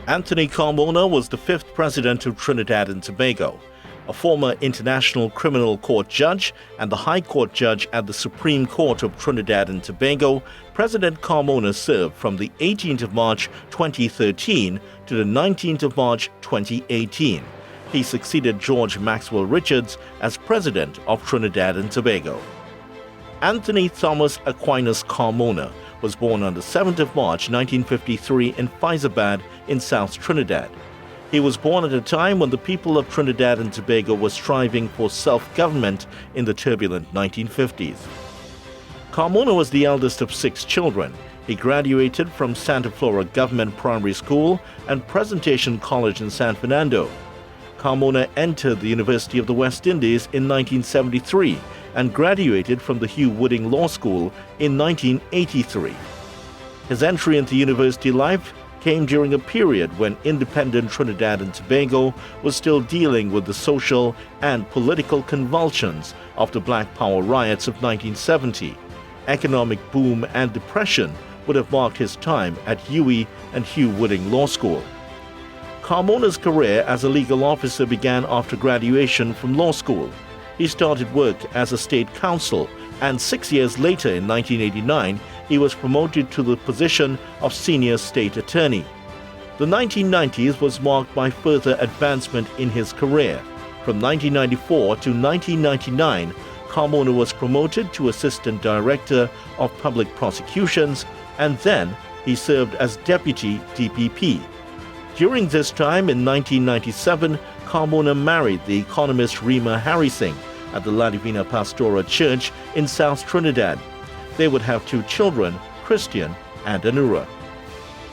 Anthony Carmona was the fifth president of Trinidad and Tobago. A former International Criminal Court judge and the High Court judge at the Supreme Court of Trinidad and Tobago, President Carmona served from the 18th of March 2013 to the 19th of March 2018. He succeeded George Maxwell Richards as president of Trinidad and Tobago. Anthony Thomas Aquinas Carmona was born on the 7th of March 1953 in Fyzabad in South Trinidad. He was born at a time when the people of Trinidad and Tobago were striving for self-government in the turbulent 1950s. Carmona was the eldest of 6 children. He graduated from Santa Flora Government Primary School and Presentation College in San Fernando. Carmona entered the University of the West Indies in 1973 and graduated from the Hugh Wooding Law School in 1983. His entry into university life came during a period when independent Trinidad and Tobago was still dealing with the social and political convulsions of the Black Power riots of 1970. Economic boom and depression would have marked his time at UWI and Hugh Wooding Law School. Carmona's career as a legal officer began after graduation from law school. He started work as a state counsel, and 6 years later, in 1989, he was promoted to the position of senior state attorney. The 1990s was marked by further advancement in his career. From 1994 to 1999, Carmona was promoted to assistant director of public prosecutions, and then he served as deputy DPP. During this time, in 1997, Carmona married the economist Rima Harrising at the La Divina Pastora Church in South Trinidad. They would have 2 children, Christian and Anura.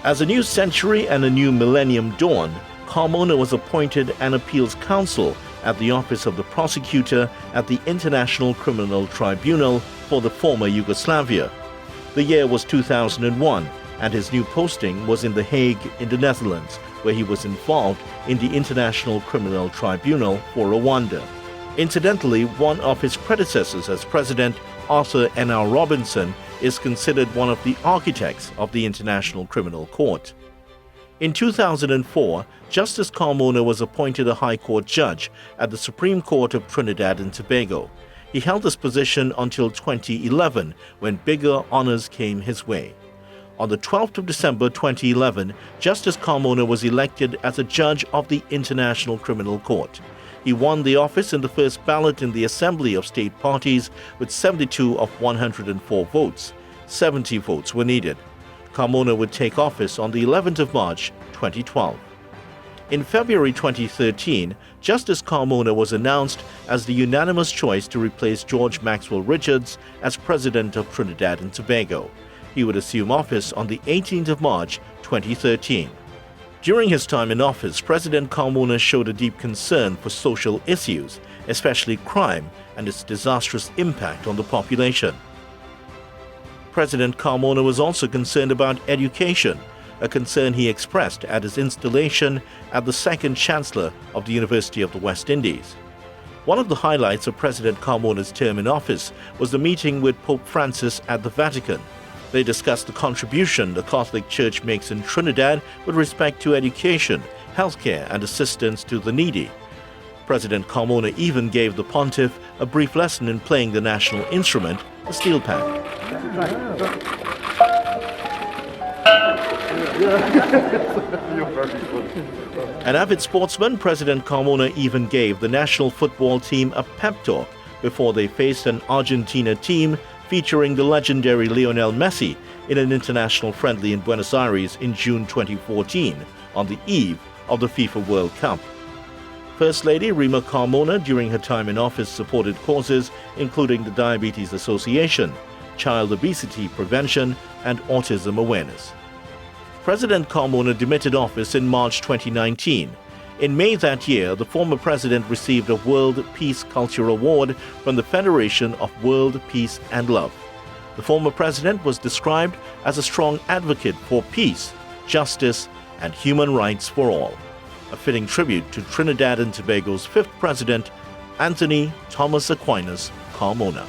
As a new century and a new millennium dawned, Carmona was appointed an appeals counsel at the Office of the Prosecutor at the International Criminal Tribunal for the former Yugoslavia. The year was 2001, and his new posting was in The Hague in the Netherlands, where he was involved in the International Criminal Tribunal for Rwanda. Incidentally, one of his predecessors as president, Arthur N.R. Robinson, is considered one of the architects of the International Criminal Court. In 2004, Justice Carmona was appointed a High Court judge at the Supreme Court of Trinidad and Tobago. He held this position until 2011, when bigger honors came his way. On the 12th of December 2011, Justice Carmona was elected as a judge of the International Criminal Court. He won the office in the first ballot in the Assembly of State Parties with 72 of 104 votes. 70 votes were needed. Carmona would take office on the 11th of March 2012. In February 2013, Justice Carmona was announced as the unanimous choice to replace George Maxwell Richards as president of Trinidad and Tobago. He would assume office on the 18th of March 2013. During his time in office, President Carmona showed a deep concern for social issues, especially crime and its disastrous impact on the population. President Carmona was also concerned about education, a concern he expressed at his installation as the second Chancellor of the University of the West Indies. One of the highlights of President Carmona's term in office was the meeting with Pope Francis at the Vatican. They discussed the contribution the Catholic Church makes in Trinidad with respect to education, healthcare, and assistance to the needy. President Carmona even gave the pontiff a brief lesson in playing the national instrument, the steel pan. An avid sportsman, President Carmona even gave the national football team a pep talk before they faced an Argentina team featuring the legendary Lionel Messi in an international friendly in Buenos Aires in June 2014, on the eve of the FIFA World Cup. First Lady Rima Carmona, during her time in office, supported causes including the Diabetes Association, child obesity prevention, and autism awareness. President Carmona demitted office in March 2019. In May that year, the former president received a World Peace Culture Award from the Federation of World Peace and Love. The former president was described as a strong advocate for peace, justice, and human rights for all. A fitting tribute to Trinidad and Tobago's 5th president, Anthony Thomas Aquinas Carmona.